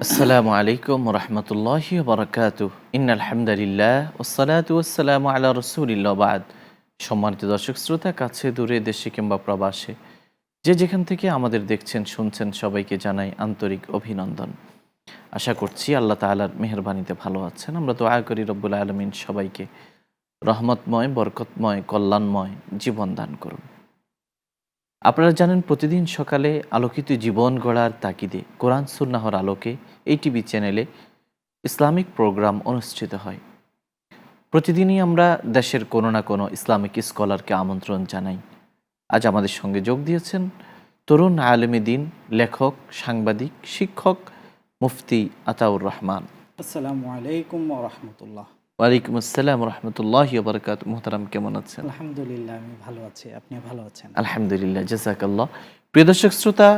আসসালামু আলাইকুম রহমতুল্লাহি বারাকাতুহ। ইন্নাল হামদুলিল্লাহ ওয়াসসালাতু ওয়াসসালামু আলা রাসূলিল্লাহ বাদ। সম্মানিত দর্শক শ্রোতা, কাছে দূরে, দেশে কিংবা প্রবাসে, যে যেখান থেকে আমাদের দেখছেন শুনছেন, সবাইকে জানাই আন্তরিক অভিনন্দন। আশা করছি আল্লাহ তাআলার মেহেরবানিতে ভালো আছেন। আমরা দোয়া করি রব্বুল আলামিন সবাইকে রহমতময়, বরকতময়, কল্যাণময় জীবন দান করুন। আপনারা জানেন, প্রতিদিন সকালে আলোকিত জীবন গড়ার তাগিদে কোরআন সুন্নাহর আলোকে এই টিভি চ্যানেলে ইসলামিক প্রোগ্রাম অনুষ্ঠিত হয়। প্রতিদিনই আমরা দেশের কোনো না কোনো ইসলামিক স্কলারকে আমন্ত্রণ জানাই। আজ আমাদের সঙ্গে যোগ দিয়েছেন তরুণ আলেমে দিন, লেখক, সাংবাদিক, শিক্ষক মুফতি আতাউর রহমান। আসসালামু আলাইকুম ওয়া রাহমাতুল্লাহ। ওয়ালাইকুম আসসালাম রহমতুল্লাহি ওয়া বারাকাতুহু। মুহতারাম, কেমন আছেন? আলহামদুলিল্লাহ, আমি ভালো আছি। আপনি ভালো আছেন? আলহামদুলিল্লাহ, জাযাকাল্লাহ। প্রিয় দর্শক শ্রোতা,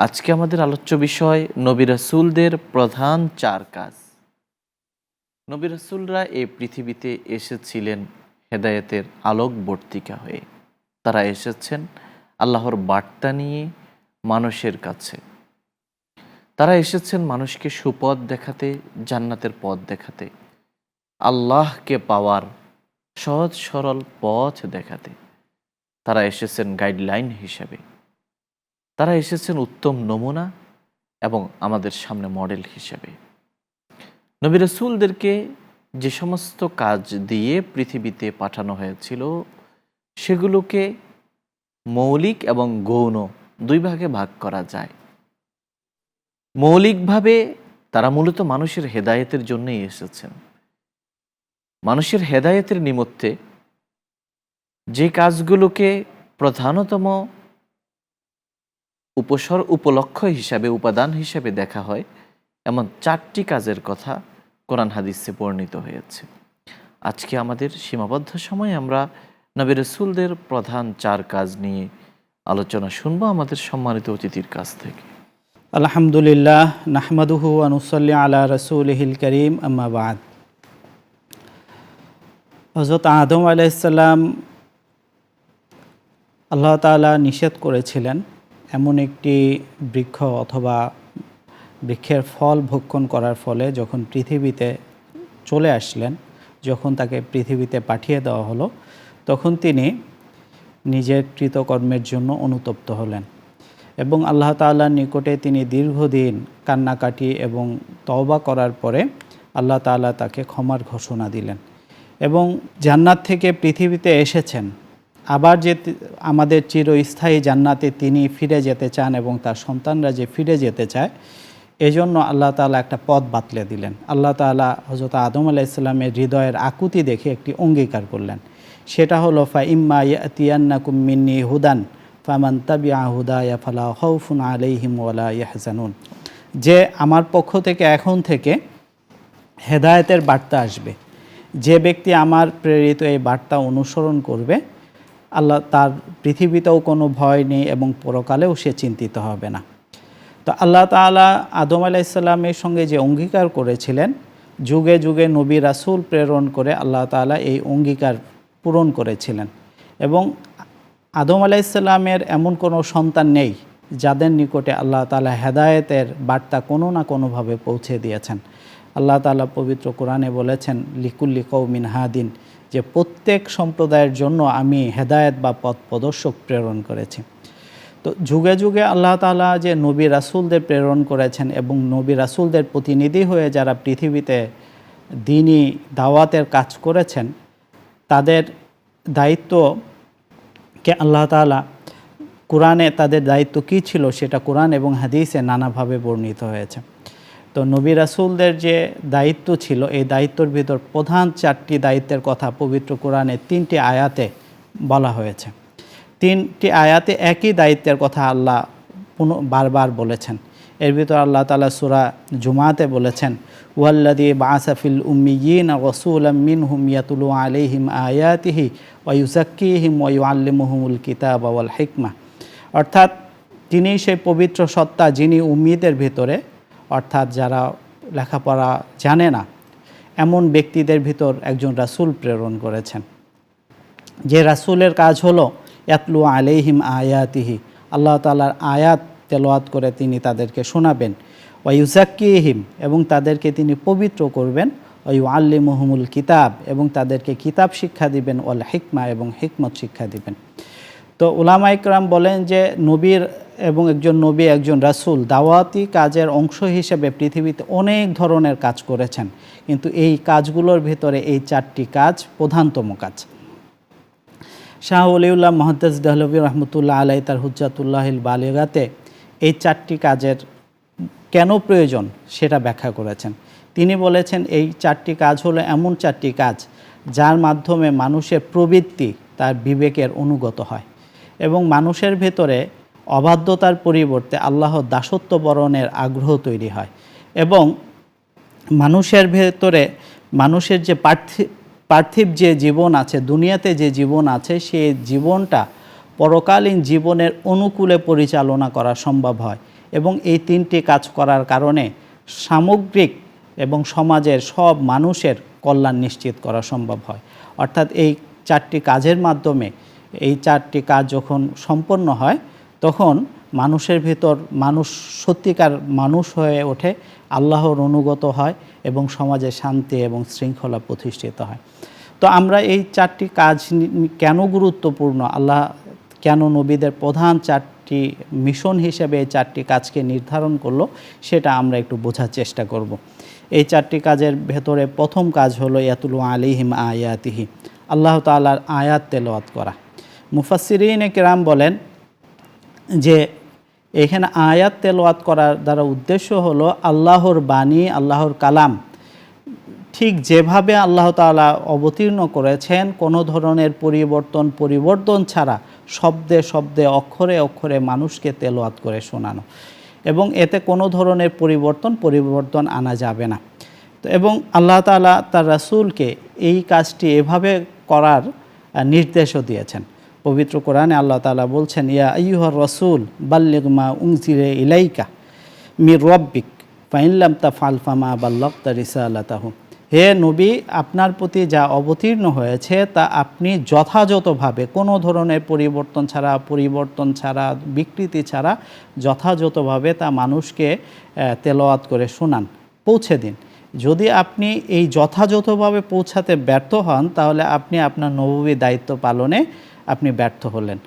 আজকে আমাদের আলোচ্য বিষয় নবী রাসূলদের প্রধান 4 কাজ। নবী রাসূলরা এই পৃথিবীতে এসেছিলেন হেদায়েতের আলোকবর্তিকা হয়ে। তারা এসেছেন আল্লাহর বার্তা নিয়ে মানুষের কাছে। তারা এসেছেন মানুষকে সুপথ দেখাতে, জান্নাতের পথ দেখাতে, আল্লাহকে পাওয়ার সহজ সরল পথ দেখাতে। তারা এসেছেন গাইডলাইন হিসেবে। তারা এসেছেন উত্তম নমুনা এবং আমাদের সামনে মডেল হিসেবে। নবী রাসূলদেরকে যে সমস্ত কাজ দিয়ে পৃথিবীতে পাঠানো হয়েছিল, সেগুলোকে মৌলিক এবং গৌণ 2 ভাগে ভাগ করা যায়। মৌলিকভাবে তারা মূলত মানুষের হেদায়েতের জন্যই এসেছেন। মানুষের হেদায়েতের নিমিত্তে যে কাজগুলোকে প্রধানতম উপলক্ষ্য হিসাবে, উপাদান হিসাবে দেখা হয়, এমন 4টি কাজের কথা কোরআন হাদিসে বর্ণিত হয়েছে। আজকে আমাদের সীমাবদ্ধ সময়ে আমরা নবী রাসূলদের প্রধান 4 কাজ নিয়ে আলোচনা শুনবো আমাদের সম্মানিত অতিথির কাছ থেকে। আলহামদুলিল্লাহ, নাহমাদুহু ওয়া নুসাল্লি আলা রাসূলিহিল কারীম, আম্মা বা'দ। হযরত আদম আলাইহিস সালাম আল্লাহ তাআলা নিষেধ করেছিলেন এমন একটি বৃক্ষ অথবা বৃক্ষের ফল ভক্ষণ করার ফলে যখন পৃথিবীতে চলে আসলেন, যখন তাকে পৃথিবীতে পাঠিয়ে দেওয়া হলো, তখন তিনি নিজের কৃতকর্মের জন্য অনুতপ্ত হলেন এবং আল্লাহ তাআলার নিকটে তিনি দীর্ঘদিন কান্নাকাটি এবং তওবা করার পরে আল্লাহ তাআলা তাকে ক্ষমার ঘোষণা দিলেন এবং জান্নাত থেকে পৃথিবীতে এসেছেন। আবার যে আমাদের চিরস্থায়ী জান্নাতে তিনি ফিরে যেতে চান এবং তার সন্তানরা যে ফিরে যেতে চায়, এজন্য আল্লাহ তাআলা একটা পথ বাতলে দিলেন। আল্লাহ তাআলা হযরত আদম আলাইহিস সালামের হৃদয়ের আকুতি দেখে একটি অঙ্গীকার করলেন। সেটা হলো ফা ইম্মা ইয়াতিয়ান্নাকুম মিন্নি হুদান ফামান তাবিআ হুদায়া ফালা খাউফুন আলাইহিম ওয়ালা ইয়াহজানুন। যে আমার পক্ষ থেকে এখন থেকে হেদায়েতের বার্তা আসবে, যে ব্যক্তি আমার প্রেরিত এই বার্তা অনুসরণ করবে, আল্লাহ তার পৃথিবীতেও কোনো ভয় নেই এবং পরকালেও সে চিন্তিত হবে না। তো আল্লাহ তাআলা আদম আলাইহিস সালামের সঙ্গে যে অঙ্গীকার করেছিলেন, যুগে যুগে নবী রাসূল প্রেরণ করে আল্লাহ তাআলা এই অঙ্গীকার পূরণ করেছিলেন এবং আদম আলাইহিস সালামের এমন কোনো সন্তান নেই যাদের নিকটে আল্লাহ তাআলা হেদায়েতের বার্তা কোনো না কোনোভাবে পৌঁছে দিয়েছেন। আল্লাহ তাআলা পবিত্র কোরআনে বলেছেন, লিকুল্লি কওমিন হাদিন, যে প্রত্যেক সম্প্রদায়ের জন্য আমি হেদায়েত বা পথ প্রদর্শক প্রেরণ করেছি। তো যুগে যুগে আল্লাহ তাআলা যে নবী রাসূলদের প্রেরণ করেছেন এবং নবী রাসূলদের প্রতিনিধি হয়ে যারা পৃথিবীতে দ্বীনি দাওয়াতের কাজ করেছেন, তাদের দায়িত্বকে আল্লাহ তাআলা কোরআনে তাদের দায়িত্ব কী ছিল সেটা কোরআন এবং হাদিসে নানাভাবে বর্ণিত হয়েছে। তো নবী রাসূলদের যে দায়িত্ব ছিল, এই দায়িত্বের ভিতর প্রধান 4টি দায়িত্বের কথা পবিত্র কোরআনে 3টি আয়াতে বলা হয়েছে। 3টি আয়াতে একই দায়িত্বের কথা আল্লাহ বারবার বলেছেন। এর ভিতর আল্লাহ তাআলা সূরা জুমাতে বলেছেন, ওয়াল্লাযী বাআসা ফিল উম্মিয়্যিনা রাসূলাম মিনহুম ইয়াতলু আলাইহিম আয়াতিহি ওয়া ইউযাক্কিহিম ওয়া ইউআল্লিমুহুমুল কিতাবা ওয়াল হিকমা। অর্থাৎ তিনি সেই পবিত্র সত্তা যিনি উম্মীদের ভিতরে, অর্থাৎ যারা লেখাপড়া জানে না এমন ব্যক্তিদের ভিতর একজন রাসূল প্রেরণ করেছেন, যে রাসূলের কাজ হলো ইয়াতলু আলাইহিম আয়াতিহি, আল্লাহ তাআলার আয়াত তেলাওয়াত করে তিনি তাদেরকে শোনাবেন। ওয়াইউজাক্কিহিম, এবং তাদেরকে তিনি পবিত্র করবেন, ওয়াইউআল্লিমুহুমুল কিতাব, এবং তাদেরকে কিতাব শিক্ষা দিবেন, ওয়াল হিকমা, এবং হিকমত শিক্ষা দিবেন। তো উলামা ইকরাম বলেন যে নবীর এবং একজন নবী একজন রাসূল দাওয়াতি কাজের অংশ হিসেবে পৃথিবীতে অনেক ধরনের কাজ করেছেন, কিন্তু এই কাজগুলোর ভিতরে এই 4টি কাজ প্রধানতম কাজ। শাহ ওলিউল্লাহ মুহাদ্দিস দেহলভী রহমতুল্লাহ আলাই তার হুজ্জাতুল্লাহিল বালিগাতে এই 4টি কাজের কেন প্রয়োজন সেটা ব্যাখ্যা করেছেন। তিনি বলেছেন এই 4টি কাজ হলো এমন 4টি কাজ যার মাধ্যমে মানুষের প্রবৃত্তি তার বিবেকের অনুগত হয় এবং মানুষের ভেতরে অবাধ্যতার পরিবর্তে আল্লাহর দাসত্ব বরণের আগ্রহ তৈরি হয়, এবং মানুষের ভেতরে মানুষের যে পার্থিব যে জীবন আছে, দুনিয়াতে যে জীবন আছে, সেই জীবনটা পরকালীন জীবনের অনুকূলে পরিচালনা করা সম্ভব হয়। এবং এই 3টি কাজ করার কারণে সামগ্রিক এবং সমাজের সব মানুষের কল্যাণ নিশ্চিত করা সম্ভব হয়। অর্থাৎ এই 4টি কাজের মাধ্যমে এই 4টি কাজ যখন সম্পন্ন হয় তখন মানুষের ভিতর মানুষ সত্যিকার মানুষ হয়ে ওঠে, আল্লাহর অনুগত হয় এবং সমাজে শান্তি এবং শৃঙ্খলা প্রতিষ্ঠিত হয়। তো আমরা এই 4টি কাজ কেন গুরুত্বপূর্ণ, আল্লাহ কেন নবীদের প্রধান 4টি মিশন হিসেবে এই 4টি কাজকে নির্ধারণ করলো সেটা আমরা একটু বোঝার চেষ্টা করব। এই 4টি কাজের ভেতরে প্রথম কাজ হলো ইয়াতুলু আলাইহিম আয়াতিহি, আল্লাহ তাআলার আয়াত তেলাওয়াত করা। মুফাসসিরিনে কেরাম বলেন যে এখানে আয়াত তেলাওয়াত করার দ্বারা উদ্দেশ্য হলো আল্লাহর বাণী, আল্লাহর কালাম ঠিক যেভাবে আল্লাহ তাআলা অবতীর্ণ করেছেন কোনো ধরনের পরিবর্তন ছাড়া শব্দে শব্দে অক্ষরে অক্ষরে মানুষকে তেলাওয়াত করে শোনানো, এবং এতে কোনো ধরনের পরিবর্তন আনা যাবে না। তো এবং আল্লাহ তাআলা তার রাসূলকে এই কাজটি এভাবে করার নির্দেশও দিয়েছেন। পবিত্র কোরআনে আল্লাহ তাআলা বলছেন, ইয়া আইয়ুহার রাসূল বাল্লিগ মা উনজিলা ইলাইকা মির রাব্বিক ফাইন লাম তাফআল ফামা বাল্লাগতা রিসালাতাহু। হে নবী, আপনার প্রতি যা অবতীর্ণ হয়েছে তা আপনি যথাযথভাবে কোনো ধরনের পরিবর্তন ছাড়া বিকৃতি ছাড়া যথাযথভাবে তা মানুষকে তেলাওয়াত করে শোনান, পৌঁছে দিন। যদি আপনি এই যথাযথভাবে পৌঁছাতে ব্যর্থ হন তাহলে আপনি আপনার নবুবী দায়িত্ব পালনে আপনি ব্যর্থ হলেন।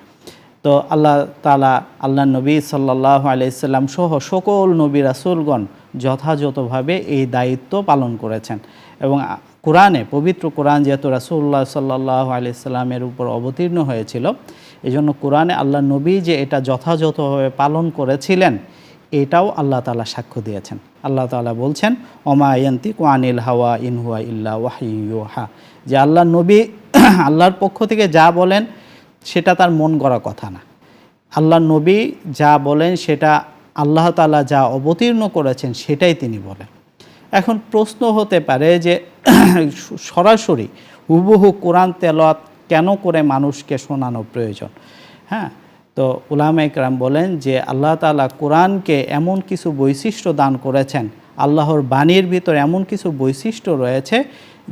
তো আল্লাহ তাআলা আল্লাহ নবী সাল্লাল্লাহু আলাইহি সাল্লাম সহ সকল নবী রাসূলগণ যথাযথভাবে এই দায়িত্ব পালন করেছেন। এবং কোরআনে, পবিত্র কোরআন যেহেতু রাসূলুল্লাহ সাল্লাল্লাহু আলাইহি সাল্লামের উপর অবতীর্ণ হয়েছিল, এজন্য কোরআনে আল্লাহ নবী যে এটা যথাযথভাবে পালন করেছিলেন এটাও আল্লাহ তাআলা সাক্ষ্য দিয়েছেন। আল্লাহ তাআলা বলছেন, ওমা ইয়ানতিকু আনিল হাওয়া ইন হুয়া ইল্লা ওয়াহয়ুন ইউহা, যে আল্লাহ নবী আল্লাহর পক্ষ থেকে যা বলেন সেটা তার মন গড়া কথা না। আল্লাহ নবী যা বলেন সেটা আল্লাহ তাআলা যা অবতীর্ণ করেছেন সেটাই তিনি বলেন। এখন প্রশ্ন হতে পারে যে সরাসরি হুবহু কোরআন তেলাওয়াত কেন করে মানুষকে শোনানো প্রয়োজন? হ্যাঁ, তো উলামায়ে কেরাম বলেন যে আল্লাহ তাআলা কোরআনকে এমন কিছু বৈশিষ্ট্য দান করেছেন, আল্লাহর বাণীর ভিতরে এমন কিছু বৈশিষ্ট্য রয়েছে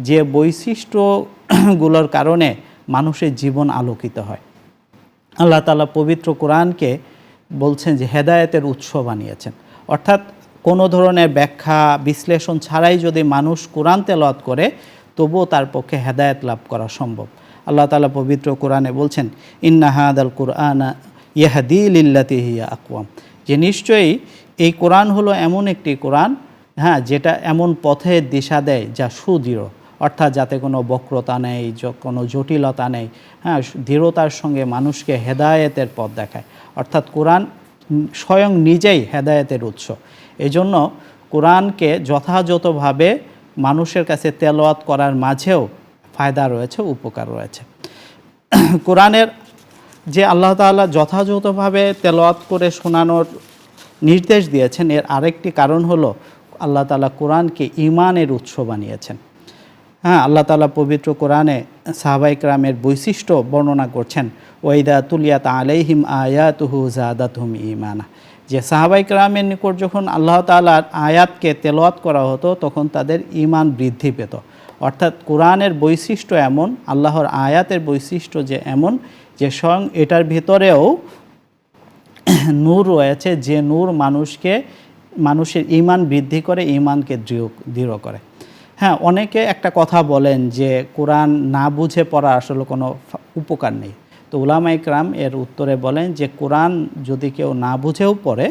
যে বৈশিষ্ট্যগুলোর কারণে মানুষের জীবন আলোকিত হয়। আল্লাহ তাআলা পবিত্র কোরআনকে বলছেন যে হেদায়েতের উৎস বানিয়েছেন, অর্থাৎ কোনো ধরনের ব্যাখ্যা বিশ্লেষণ ছাড়াই যদি মানুষ কোরআন তেলাওয়াত করে তবুও তার পক্ষে হেদায়েত লাভ করা সম্ভব। আল্লাহ তাআলা পবিত্র কোরআনে বলছেন, ইন্না হাদাল কুরআনা ইয়াহদি লিল্লাতি হিয়া আকওয়াম, যে নিশ্চয়ই এই কোরআন হলো এমন একটি কোরআন, হ্যাঁ, যেটা এমন পথের দিশা দেয় যা সুদৃঢ়, অর্থাৎ যাতে কোনো বক্রতা নেই, কোনো জটিলতা নেই, হ্যাঁ, দৃঢ়তার সঙ্গে মানুষকে হেদায়েতের পথ দেখায়। অর্থাৎ কোরআন স্বয়ং নিজেই হেদায়েতের উৎস। এজন্য কোরআনকে যথাযথভাবে মানুষের কাছে তেলাওয়াত করার মাঝেও ফায়দা রয়েছে, উপকার রয়েছে। কোরআনের যে আল্লাহ তাআলা যথাযথভাবে তেলাওয়াত করে শোনানোর নির্দেশ দিয়েছেন, এর আরেকটি কারণ হলো আল্লাহ তাআলা কোরআনকে ঈমানের উৎস বানিয়েছেন। হ্যাঁ, আল্লাহ তাআলা পবিত্র কোরআনে সাহাবায়ে কেরামের বৈশিষ্ট্য বর্ণনা করছেন, ওয়াইদা তুলিয়াত আলাইহিম আয়াতুহু যাদাতহুম ঈমানা, যে সাহাবায়ে কেরামের নিকট যখন আল্লাহ তাআলার আয়াতকে তেলাওয়াত করা হতো তখন তাদের ঈমান বৃদ্ধি পেত। অর্থাৎ কোরআনের বৈশিষ্ট্য এমন, আল্লাহর আয়াতের বৈশিষ্ট্য যে এমন যে স্বয়ং এটার ভিতরেও নূর রয়েছে, যে নূর মানুষকে মানুষের ঈমান বৃদ্ধি করে, ঈমানকে দৃঢ় করে। হ্যাঁ, অনেকে একটা কথা বলেন যে কোরআন না বুঝে পড়া আসলে কোনো উপকার নেই। তো উলামায়ে কেরাম এর উত্তরে বলেন যে কোরআন যদি কেউ না বুঝেও পড়ে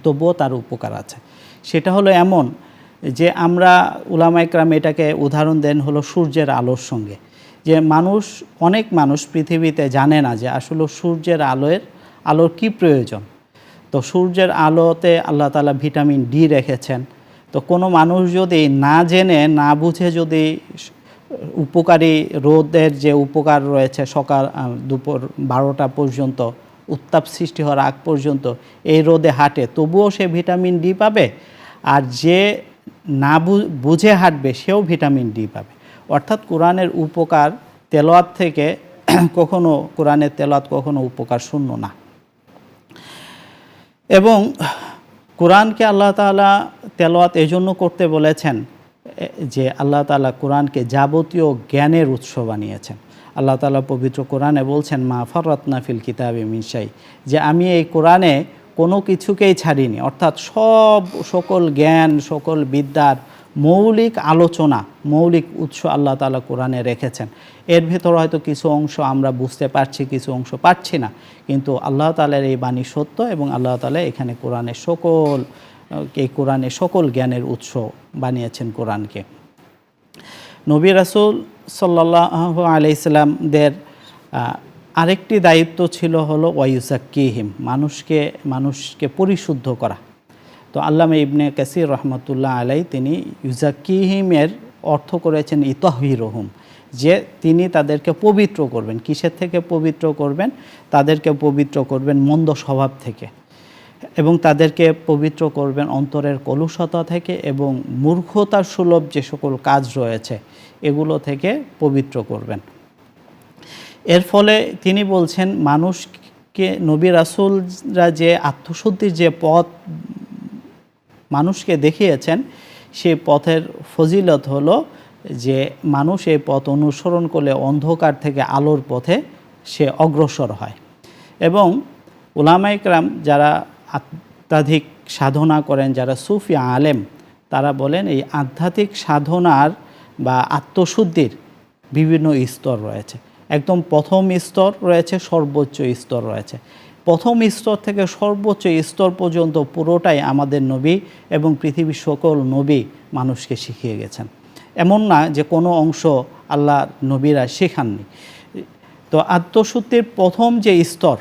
তবুও তার উপকার আছে। সেটা হলো এমন যে আমরা উলামায়ে কেরাম এটাকে উদাহরণ দেন হলো সূর্যের আলোর সঙ্গে। যে অনেক মানুষ পৃথিবীতে জানে না যে আসলে সূর্যের আলোর কি প্রয়োজন। তো সূর্যের আলোতে আল্লাহ তাআলা ভিটামিন ডি রেখেছেন। তো কোনো মানুষ যদি না জেনে না বুঝে যদি উপকারী রোদের যে উপকার রয়েছে সকাল দুপুর 12টা পর্যন্ত উত্তাপ সৃষ্টি হওয়ার আগ পর্যন্ত এই রোদে হাঁটে, তবুও সে ভিটামিন ডি পাবে। আর যে না বুঝে হাঁটবে সেও ভিটামিন ডি পাবে। অর্থাৎ কোরআনের উপকার তেলাওয়াত থেকে কখনো, কোরআনের তেলাওয়াত কখনো উপকার শূন্য না। এবং কোরআনকে আল্লাহ তাআলা তেলাওয়াত এজন্য করতে বলেছেন যে আল্লাহ তাআলা কোরআনকে যাবতীয় জ্ঞানের উৎস বানিয়েছেন। আল্লাহ তাআলা পবিত্র কোরআনে বলছেন মা ফাররাতনা ফিল কিতাবি মিন শাই, যে আমি এই কোরআনে কোনো কিছুকেই ছাড়িনি। অর্থাৎ সকল জ্ঞান, সকল বিদ্যার মৌলিক আলোচনা, মৌলিক উৎস আল্লাহ তাআলা কোরআনে রেখেছেন। এর ভেতর হয়তো কিছু অংশ আমরা বুঝতে পারছি, কিছু অংশ পারছি না, কিন্তু আল্লাহ তাআলার এই বাণী সত্য এবং আল্লাহ তাআলা এখানে কোরআনে সকল জ্ঞানের উৎস বানিয়েছেন কোরআনকে। নবী রাসূল সাল্লাল্লাহু আলাইহি সাল্লামদের আরেকটি দায়িত্ব ছিল হলো ওয়ায়ুজাক্কিহিম, মানুষকে পরিশুদ্ধ করা। তো আল্লামা ইবনে কাসির রহমতুল্লাহ আলাই তিনি ইউজাক্কিহিমের অর্থ করেছেন ইতাহহিরুহুম, যে তিনি তাদেরকে পবিত্র করবেন। কিসের থেকে পবিত্র করবেন? তাদেরকে পবিত্র করবেন মন্দ স্বভাব থেকে, এবং তাদেরকে পবিত্র করবেন অন্তরের কলুষতা থেকে, এবং মূর্খতার সুলভ যে সকল কাজ রয়েছে এগুলো থেকে পবিত্র করবেন। এর ফলে তিনি বলছেন মানুষকে, নবী রাসূলরা যে আত্মশুদ্ধির যে পথ মানুষকে দেখিয়েছেন, সেই পথের ফজিলত হলো যে মানুষ এই পথ অনুসরণ করলে অন্ধকার থেকে আলোর পথে সে অগ্রসর হয়। এবং উলামায়ে কেরাম যারা আধ্যাত্মিক সাধনা করেন, যারা সুফি আলেম, তারা বলেন এই আধ্যাত্মিক সাধনার বা আত্মশুদ্ধির বিভিন্ন স্তর রয়েছে। একদম প্রথম স্তর রয়েছে, সর্বোচ্চ স্তর রয়েছে। প্রথম স্তর থেকে সর্বোচ্চ স্তর পর্যন্ত পুরোটাই আমাদের নবী এবং পৃথিবীর সকল নবী মানুষকে শিখিয়ে গেছেন। এমন না যে কোনো অংশ আল্লাহ নবীরা শেখাননি। তো আত্মশুদ্ধির প্রথম যে স্তর,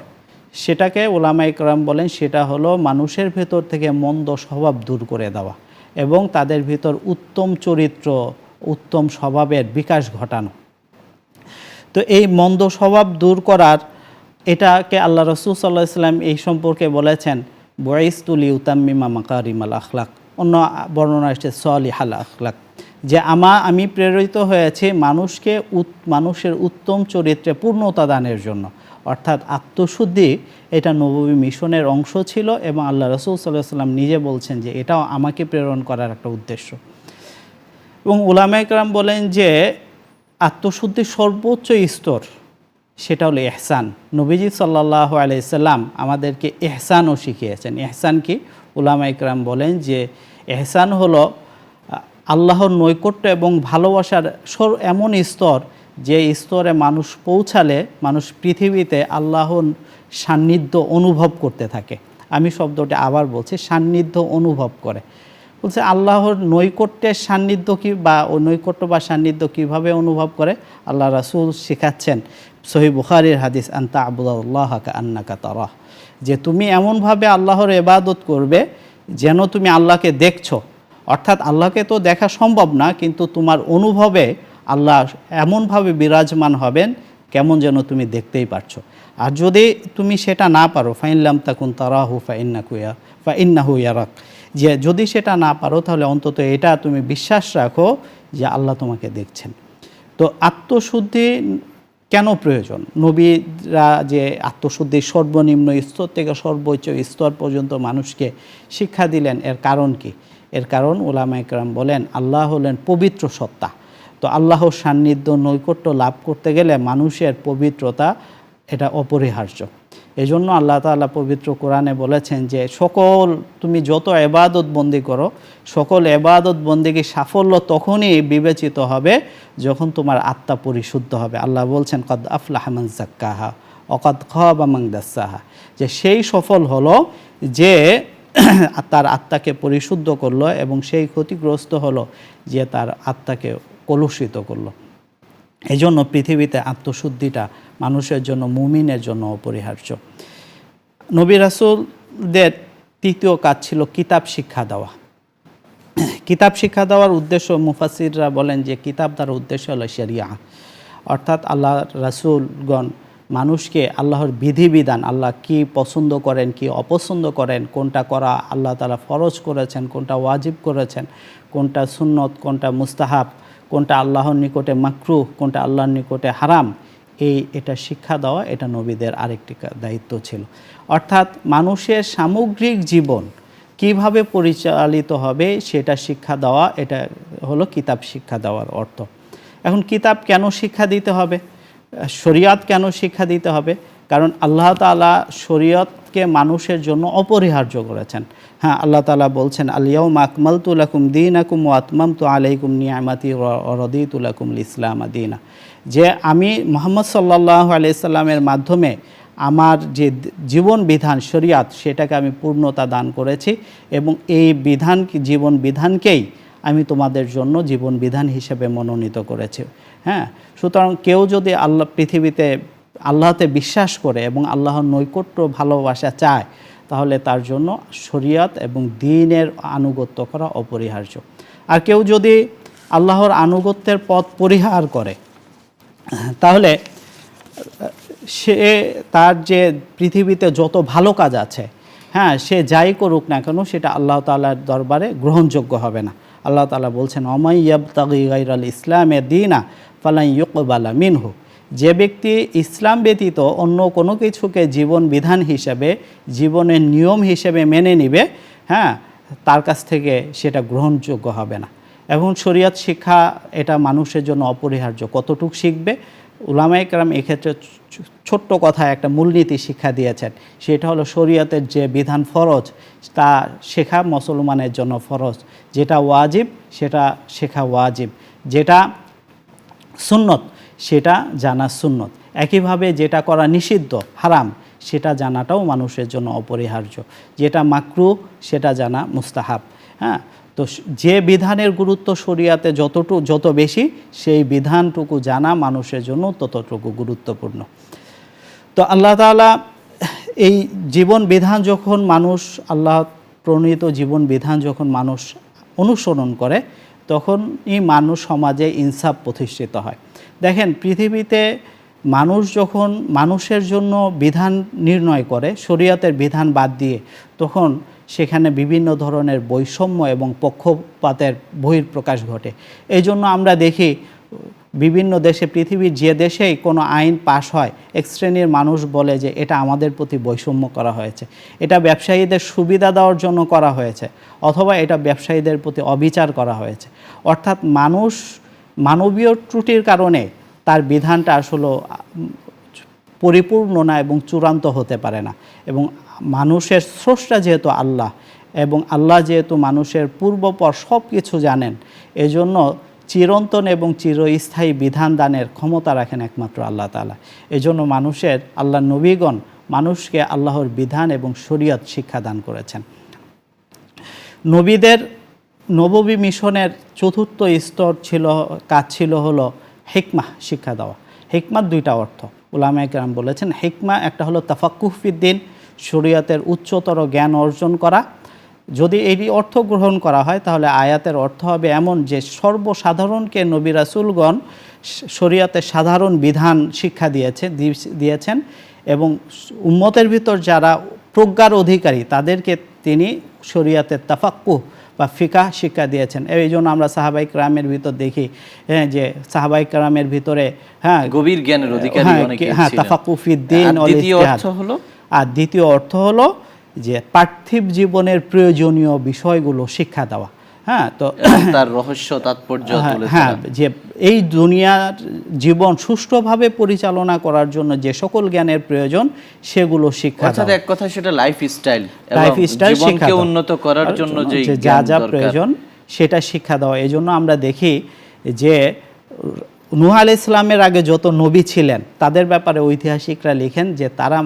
সেটাকে উলামায়ে কেরাম বলেন সেটা হলো মানুষের ভেতর থেকে মন্দ স্বভাব দূর করে দেওয়া এবং তাদের ভিতর উত্তম চরিত্র, উত্তম স্বভাবের বিকাশ ঘটানো। তো এই মন্দ স্বভাব দূর করার, এটাকে আল্লাহ রাসূল সাল্লাল্লাহু আলাইহি ওয়াসাল্লাম এই সম্পর্কে বলেছেন বুইসতু লিউতাম্মিমা মাকারিমাল আখলাক, অন্য বর্ণনা এসেছে সলিহাল আখলাক, যে আমি প্রেরিত হয়েছি মানুষের উত্তম চরিত্রে পূর্ণতা দানের জন্য। অর্থাৎ আত্মশুদ্ধি এটা নববী মিশনের অংশ ছিল এবং আল্লাহ রাসূল সাল্লাল্লাহু আলাইহি ওয়াসাল্লাম নিজে বলছেন যে এটাও আমাকে প্রেরণ করার একটা উদ্দেশ্য। এবং উলামায়ে কেরাম বলেন যে আত্মশুদ্ধির সর্বোচ্চ স্তর সেটা হলো ইহসান। নবীজি সাল্লাল্লাহু আলাইহি সাল্লাম আমাদেরকে ইহসানও শিখিয়েছেন। ইহসান কি? উলামায়ে কেরাম বলেন যে ইহসান হলো আল্লাহর নৈকট্য এবং ভালোবাসার এমন স্তর, যে স্তরে মানুষ পৌঁছালে মানুষ পৃথিবীতে আল্লাহর সান্নিধ্য অনুভব করতে থাকে। আমি শব্দটি আবার বলছি, সান্নিধ্য অনুভব করে। বলছে আল্লাহর নৈকট্যের সান্নিধ্য কি বা নৈকট্য বা সান্নিধ্য কীভাবে অনুভব করে? আল্লাহ রাসূল শেখাচ্ছেন সহিহ বুখারীর হাদিস, আনতা আবুদাল্লাহ কাআন্নাকা তারাহ, যে তুমি এমনভাবে আল্লাহর ইবাদত করবে যেন তুমি আল্লাহকে দেখছো। অর্থাৎ আল্লাহকে তো দেখা সম্ভব না, কিন্তু তোমার অনুভবে আল্লাহ এমনভাবে বিরাজমান হবেন কেমন যেন তুমি দেখতেই পারছো। আর যদি তুমি সেটা না পারো, ফাইন লাম তাকুন তারাহু ফাইন্নাহু ইয়ারাক, যে যদি সেটা না পারো তাহলে অন্তত এটা তুমি বিশ্বাস রাখো যে আল্লাহ তোমাকে দেখছেন। তো আত্মশুদ্ধি কেন প্রয়োজন? নবীরা যে আত্মশুদ্ধির সর্বনিম্ন স্তর থেকে সর্বোচ্চ স্তর পর্যন্ত মানুষকে শিক্ষা দিলেন, এর কারণ কি? এর কারণ উলামায়ে কেরাম বলেন আল্লাহ হলেন পবিত্র সত্তা। তো আল্লাহর সান্নিধ্য নৈকট্য লাভ করতে গেলে মানুষের পবিত্রতা এটা অপরিহার্য। এজন্য আল্লাহ তাআলা পবিত্র কোরআনে বলেছেন যে সকল তুমি যত ইবাদত বন্দি করো, সকল ইবাদত বন্দিকে সাফল্য তখনই বিবেচিত হবে যখন তোমার আত্মা পরিশুদ্ধ হবে। আল্লাহ বলছেন কদ আফলাহা মান যাক্কাহা ওয়া কদ খাবা মান দাসসাহা, যে সেই সফল হলো যে তার আত্মাকে পরিশুদ্ধ করলো, এবং সেই ক্ষতিগ্রস্ত হলো যে তার আত্মাকে কলুষিত করলো। এই জন্য পৃথিবীতে আত্মশুদ্ধিটা মানুষের জন্য, মুমিনের জন্য অপরিহার্য। নবী রাসূলদের তৃতীয় কাজ ছিল কিতাব শিক্ষা দেওয়া। কিতাব শিক্ষা দেওয়ার উদ্দেশ্য, মুফাসসিররা বলেন যে কিতাব দ্বারা উদ্দেশ্য হলো শরিয়া, অর্থাৎ আল্লাহ রাসূলগণ মানুষকে আল্লাহর বিধিবিধান, আল্লাহ কি পছন্দ করেন কি অপছন্দ করেন, কোনটা করা আল্লাহ তাআলা ফরজ করেছেন, কোনটা ওয়াজিব করেছেন, কোনটা সুন্নত, কোনটা মুস্তাহাব, কোনটা আল্লাহর নিকটে মাকরুহ, কোনটা আল্লাহর নিকটে হারাম, এটা শিক্ষা দেওয়া এটা নবীদের আরেকটি দায়িত্ব ছিল। অর্থাৎ মানুষের সামগ্রিক জীবন কিভাবে পরিচালিত হবে সেটা শিক্ষা দেওয়া, এটা হলো কিতাব শিক্ষা দেওয়ার অর্থ। এখন কিতাব কেন শিক্ষা দিতে হবে, শরীয়ত কেন শিক্ষা দিতে হবে? কারণ আল্লাহ তাআলা শরীয়তকে মানুষের জন্য অপরিহার্য করেছেন। হ্যাঁ, আল্লাহ তাআলা বলছেন আল-ইয়াউমা আকমালতু লাকুম দীনাকুম ওয়া আতমামতু আলাইকুম নিআমাতি ওয়া রাদিতু লাকুমুল ইসলাম দীনা, যে আমি মুহাম্মদ সাল্লাল্লাহু আলাইহি সাল্লামের মাধ্যমে আমার যে জীবন বিধান শরীয়ত সেটাকে আমি পূর্ণতা দান করেছি, এবং এই বিধান জীবন বিধানকেই আমি তোমাদের জন্য জীবন বিধান হিসেবে মনোনীত করেছি। হ্যাঁ, সুতরাং কেউ যদি পৃথিবীতে আল্লাহতে বিশ্বাস করে এবং আল্লাহর নৈকট্য ভালোবাসা চায়, তাহলে তার জন্য শরীয়ত এবং দ্বীনের আনুগত্য করা অপরিহার্য। আর কেউ যদি আল্লাহর আনুগত্যের পথ পরিহার করে, তাহলে সে তার যে পৃথিবীতে যত ভালো কাজ আছে, হ্যাঁ, সে যাই করুক না কেন সেটা আল্লাহ তাআলার দরবারে গ্রহণযোগ্য হবে না। আল্লাহ তাআলা বলছেন ওমাই ইয়াবতাগি গায়রাল ইসলামে দীনা ফালান ইউকবালা মিনহু, যে ব্যক্তি ইসলাম ব্যতীত অন্য কোনো কিছুকে জীবন বিধান হিসেবে, জীবনের নিয়ম হিসেবে মেনে নিবে, হ্যাঁ, তার কাছ থেকে সেটা গ্রহণযোগ্য হবে না। এবং শরীয়ত শিক্ষা এটা মানুষের জন্য অপরিহার্য। কতটুকু শিখবে? উলামায়ে কেরাম এক্ষেত্রে ছোট্ট কথায় একটা মূলনীতি শিক্ষা দিয়েছেন, সেটা হলো শরীয়তের যে বিধান ফরজ তা শেখা মুসলমানের জন্য ফরজ, যেটা ওয়াজিব সেটা শেখা ওয়াজিব, যেটা সুন্নত সেটা জানা সুন্নত, একইভাবে যেটা করা নিষিদ্ধ হারাম সেটা জানাটাও মানুষের জন্য অপরিহার্য, যেটা মাকরুহ সেটা জানা মুস্তাহাব। হ্যাঁ, তো যে বিধানের গুরুত্ব শরীয়তে যত বেশি, সেই বিধানটুকু জানা মানুষের জন্য ততটুকু গুরুত্বপূর্ণ। তো আল্লাহ তাআলা এই জীবন বিধান যখন মানুষ, আল্লাহ প্রণীত জীবন বিধান যখন মানুষ অনুসরণ করে, তখনই মানুষ সমাজে ইনসাফ প্রতিষ্ঠিত হয়। দেখেন, পৃথিবীতে মানুষ যখন মানুষের জন্য বিধান নির্ণয় করে শরীয়তের বিধান বাদ দিয়ে, তখন সেখানে বিভিন্ন ধরনের বৈষম্য এবং পক্ষপাতের বহিঃপ্রকাশ ঘটে। এই জন্য আমরা দেখি বিভিন্ন দেশে, পৃথিবীর যে দেশেই কোনো আইন পাশ হয়, এক শ্রেণীর মানুষ বলে যে এটা আমাদের প্রতি বৈষম্য করা হয়েছে, এটা ব্যবসায়ীদের সুবিধা দেওয়ার জন্য করা হয়েছে, অথবা এটা ব্যবসায়ীদের প্রতি অবিচার করা হয়েছে। অর্থাৎ মানুষ মানবীয় ত্রুটির কারণে তার বিধানটা আসলে পরিপূর্ণ না এবং চূড়ান্ত হতে পারে না। এবং মানুষের স্রষ্টা যেহেতু আল্লাহ, এবং আল্লাহ যেহেতু মানুষের পূর্বপর সব কিছু জানেন, এজন্য চিরন্তন এবং চিরস্থায়ী বিধান দানের ক্ষমতা রাখেন একমাত্র আল্লাহ তাআলা। এজন্য মানুষের আল্লাহ নবীগণ মানুষকে আল্লাহর বিধান এবং শরীয়ত শিক্ষা দান করেছেন। নবীদের নববী মিশনের চতুর্থ কাজ ছিল হলো হিকমা শিক্ষা দেওয়া। হিকমার দুইটা অর্থ উলামায়ে কেরাম বলেছেন। হিকমা একটা হলো তাফাক্কুহ ফিদ্দিন, শরীয়তের উচ্চতর জ্ঞান অর্জন করা। যদি এই অর্থ গ্রহণ করা হয়, তাহলে আয়াতের অর্থ হবে এমন যে সর্বসাধারণকে নবী রাসূলগণ শরীয়তের সাধারণ বিধান শিক্ষা দিয়েছেন, এবং উম্মতের ভিতর যারা প্রজ্ঞার অধিকারী তাদেরকে তিনি শরীয়তের তাফাক্কুহ বা ফিকাহ শিক্ষা দিয়েছেন। এই জন্য আমরা সাহাবায়ে কেরামের ভিতর দেখি যে সাহাবায়ে কেরামের ভিতরে গভীর জ্ঞানের অধিকারী অনেকেই ছিলেন। তাফাক্কুহ ফিদ্দিন ওয়াল ইজতিহাদ। আর দ্বিতীয় অর্থ হলো যে পার্থিব জীবনের প্রয়োজনীয় বিষয়গুলো শিক্ষা দেওয়া। হ্যাঁ, তো এবং তার রহস্য তাৎপর্য তুলে হ্যাঁ, ধরা। যে এই দুনিয়ার জীবন সুষ্ঠুভাবে পরিচালনা করার জন্য যে সকল জ্ঞানের প্রয়োজন সেগুলো শিক্ষা অর্থাৎ দাও। এক কথা সেটা লাইফ স্টাইল এবং লাইফ স্টাইল শিক্ষা জীবনকে দাও। উন্নত করার জন্য যে যা জ্ঞান যা দরকার। প্রয়োজন সেটা শিক্ষা দেওয়া। এই জন্য আমরা দেখি যে নূহ আলাইহিস সালামের আগে যত নবী ছিলেন তাদের ব্যাপারে ঐতিহাসিকরা লিখেন যে তারা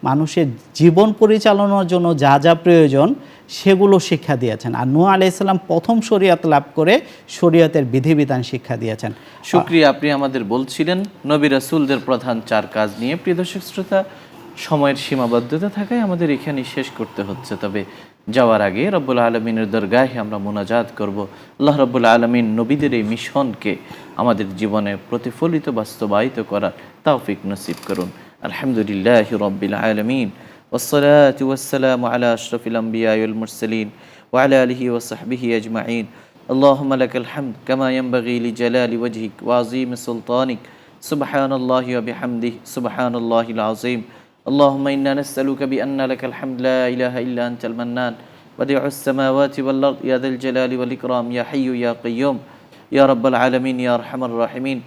মানুষের জীবন পরিচালনার জন্য যা যা প্রয়োজন সেগুলো শিক্ষা দিয়েছেন। আর নূহ আলাইহিস সালাম প্রথম শরীয়ত লাভ করে শরীয়তের বিধিবিধান শিক্ষা দিয়েছেন। শুকরিয়া, আপনি আমাদের বলছিলেন নবী রাসূলদের প্রধান 4 কাজ নিয়ে। প্রিয় দর্শক শ্রোতা, সময়ের সীমাবদ্ধতা থাকায় আমাদের এখানে শেষ করতে হচ্ছে। তবে যাওয়ার আগে রব্বুল আলমিনের দরগাহে আমরা মুনাজাত করব। আল্লাহ রব্বুল আলমিন নবীদের এই মিশনকে আমাদের জীবনে প্রতিফলিত বাস্তবায়িত করার তৌফিক নসিব করুন। আলহামদুলিল্লাহি রব্বিল আলামিন ওয়াসসালাতু ওয়াসসালামু আলা আশরাফিল আমবিয়া ওয়াল মুরসালিন ওয়া আলা আলিহি ওয়া সাহবিহি আজমাইন। اللهم لك الحمد كما ينبغي لجلال وجهك وعظيم سلطانك سبحان الله وبحمده سبحان الله العظيم. اللهم إنا نسألك بأن لك الحمد لا إله إلا أنت المنان بديع السماوات والأرض يا ذا الجلال والإكرام يا حي يا قيوم يا رب العالمين يا أرحم الراحمين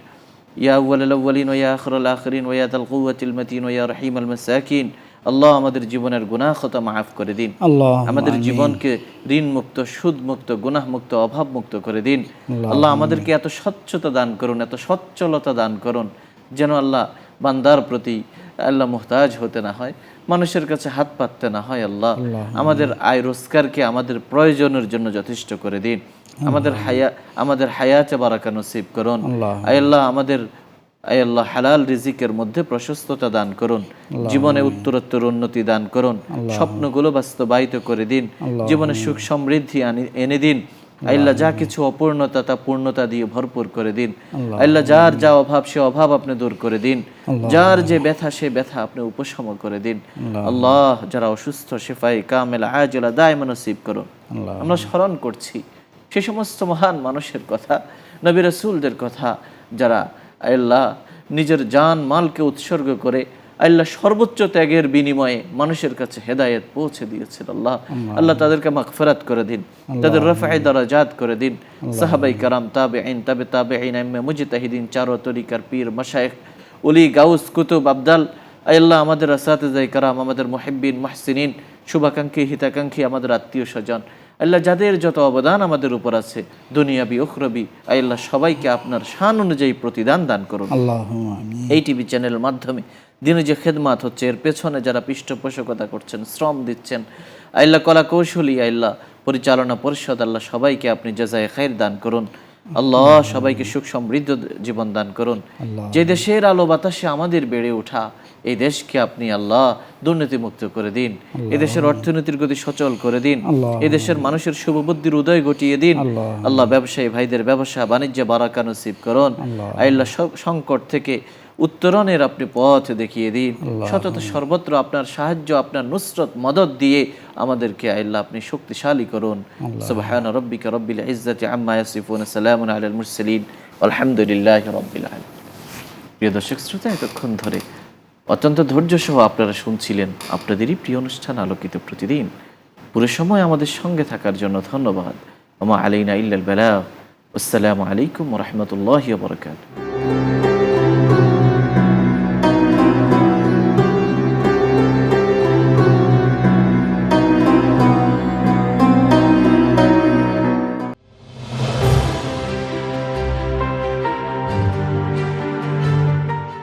يا أول الأولين ويا آخر الآخرين ويا ذا القوة المتين ويا رحيم المساكين. আল্লাহ আমাদের জীবনের গুনাহ খতা মাফ করে দিন। আমাদের জীবনকে ঋণ মুক্ত, সুদ মুক্ত, গুনাহ মুক্ত, অভাব মুক্ত করে দিন। আল্লাহ আমাদেরকে এত স্বচ্ছতা দান করুন, এত সচ্ছলতা দান করুন, যেন আল্লাহ বান্দার প্রতি আল্লাহ মুহতাজ হতে না হয়, মানুষের কাছে হাত পাততে না হয়। আল্লাহ আমাদের আয় রোজগারকে আমাদের প্রয়োজনের জন্য যথেষ্ট করে দিন। আমাদের হায়াতে বারাকা নসিব করুন। আল্লাহ আল্লাহ হালাল রিজিকের মধ্যে প্রশস্ততা দান করুন, জীবনে উত্তরোত্তর উন্নতি দান করুন, স্বপ্নগুলো বাস্তবায়িত করে দিন, জীবনে সুখ সমৃদ্ধি এনে দিন। আল্লাহ যা কিছু অপূর্ণতা তা পূর্ণতা দিয়ে ভরপুর করে দিন। আল্লাহ যার যা অভাব সে অভাব আপনি দূর করে দিন, যার যে ব্যথা সে ব্যথা আপনি উপশম করে দিন। আল্লাহ যারা অসুস্থ শিফায়ে কামেলা আজলা দায়মা নসিব করুন। আমরা স্মরণ করছি সে সমস্ত মহান মানুষের কথা, নবী রাসূলদের কথা, যারা আল্লাহ নিজের জান মালকে উৎসর্গ করে আল্লাহ সর্বোচ্চ ত্যাগের বিনিময়ে মানুষের কাছে হেদায়েত পৌঁছে দিয়েছেন। আল্লাহ তাদেরকে মাগফিরাত করে দিন, তাদের রফায়ে দারাজাত করে দিন। সাহাবায়ে কেরাম, তাবেঈন, তাবেঈন, আইম্মে মুজতাহিদিন, চারো তরিকার পীর, মাশায়েখ, ওলি, গাউস, কুতুব, আবদাল, আল্লাহ আমাদের আসাতিজায়ে কেরাম, আমাদের মুহিব্বিন, মুহসিনিন, শুভাকাঙ্ক্ষী, হিতাকাঙ্ক্ষী, আমাদের আত্মীয় স্বজন, আল্লাহ যাদের যত অবদান আমাদের উপর আছে দুনিয়াবি উখরবি, আল্লাহ সবাইকে আপনার শান অনুযায়ী প্রতিদান দান করুন। এই টিভি চ্যানেলের মাধ্যমে দিনে যে খেদমাত হচ্ছে এর পেছনে যারা পৃষ্ঠপোষকতা করছেন, শ্রম দিচ্ছেন, আল্লাহ কলা কৌশলী, আল্লাহ পরিচালনা পরিষদ, আল্লাহ সবাইকে আপনি জাযায়ে খায়র দান করুন। আল্লাহ সবাইকে সুখ সমৃদ্ধ জীবন দান করুন। যে দেশের আলো বাতাসে আমাদের বেড়ে ওঠা এই দেশকে আপনি আল্লাহ দুর্নীতি মুক্ত করে দিন, এদেশের অর্থনীতির গতি সচল করে দিন, এদেশের মানুষের শুভবুদ্ধির উদয় ঘটিয়ে দিন। আল্লাহ ব্যবসায়ী ভাইদের ব্যবসা বাণিজ্যে বারাকা নসিব করুন। আল্লাহ সংকট থেকে উত্তরণের আপনি পথ দেখিয়ে দিন। সতত সর্বত্র আপনার সাহায্য, আপনার নুসরত মদদ দিয়ে আমাদেরকে আল্লাহ আপনি শক্তিশালী করুন। সুবহান রাব্বিকা রব্বিল ইজ্জাতি আম্মা ইয়াসিফুন, সালামুন আলাল মুরসালিন, আলহামদুলিল্লাহি রাব্বিল আলামিন। প্রিয় দর্শক শ্রোতা, এতক্ষণ ধরে অত্যন্ত ধৈর্য সহ আপনারা শুনছিলেন আপনাদেরই প্রিয় অনুষ্ঠান আলোকিত প্রতিদিন। পুরো সময় আমাদের সঙ্গে থাকার জন্য ধন্যবাদ। ওয়া মা আলাইনা ইল্লাল বালাগ। আসসালামু আলাইকুম ওয়া রাহমাতুল্লাহি ওয়া বারাকাতুহু।